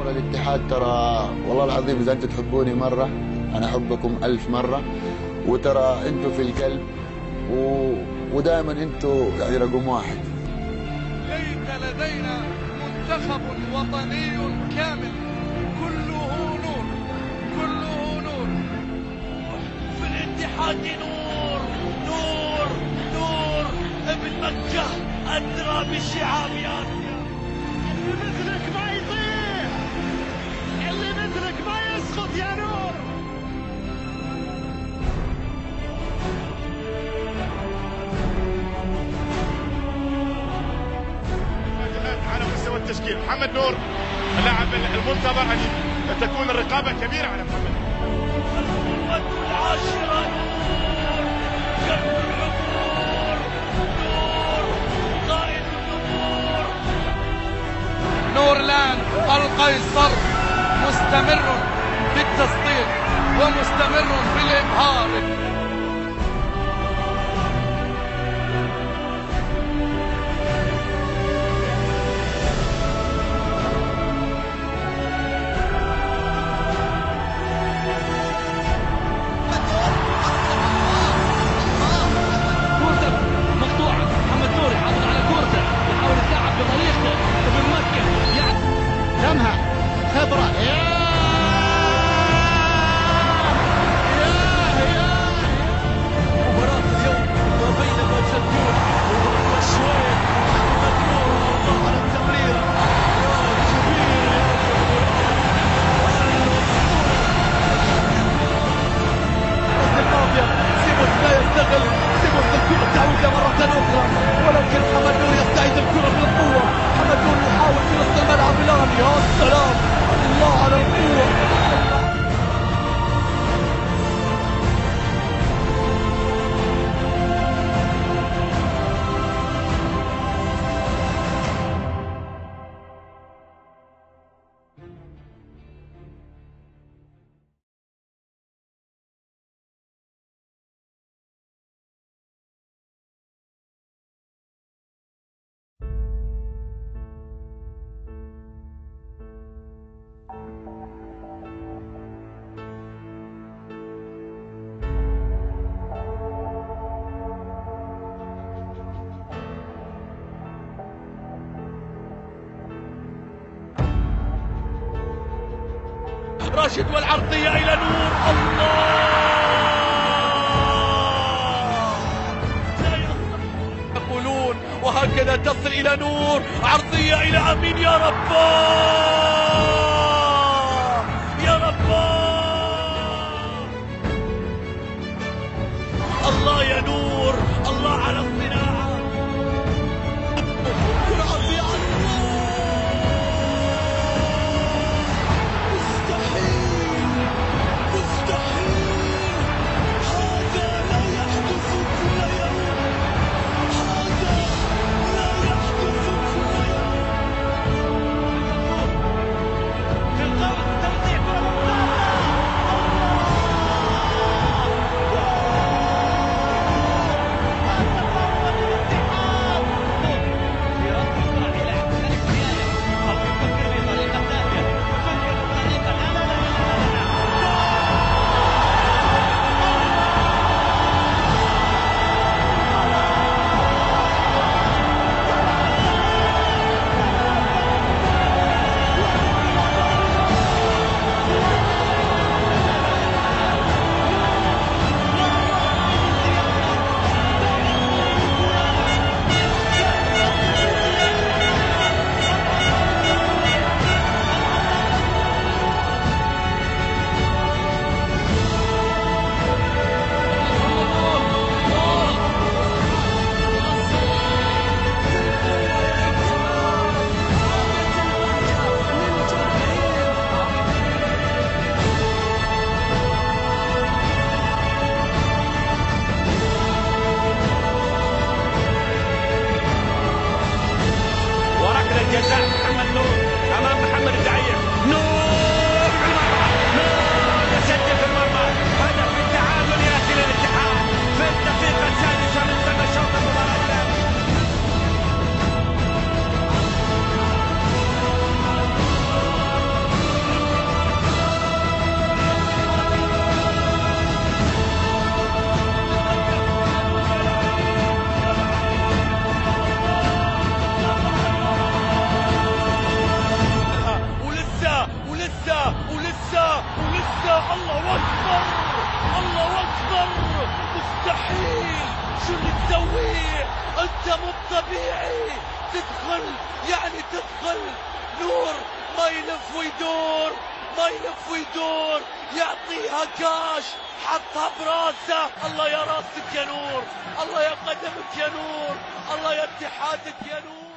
ترى الاتحاد ترى والله العظيم إذا أنتم تحبوني مرة أنا أحبكم 1000 مرة، وترى أنتم في القلب ودائما أنتم يعني رقم واحد. ليس لدينا منتخب وطني كامل، كله نور كله نور. في الاتحاد نور نور نور، ابن مكة أدرى بالشعاب يا اللي مثلك ما يطيح، اللي مثلك ما يسقط يا نور. على مستوى التشكيل محمد نور اللاعب المنتظر أن تكون الرقابة كبيرة على محمد. القوة العاشرة نور، قلب العبور نور، قائد النور. نورلان القيصر مستمر بالتصديق ومستمر بالإبهار. ولكن محمد نور يستعيد الكرة بالقوة. محمد نور يحاول في وسط الملعب الآن. يا سلام، الله على القوة. راشد والعرضية إلى نور. الله، لا يقولون وهكذا تصل إلى نور. عرضية إلى أمين. يا رباه يا رباه، الله يا نور، الله على الصناعة. شو اللي تسويه؟ انت مو طبيعي. تدخل يعني تدخل نور ما يلف ويدور، ما يلف ويدور، يعطيها كاش، حطها براسه. الله يا راسك يا نور، الله يا قدمك يا نور، الله يا اتحادك يا نور.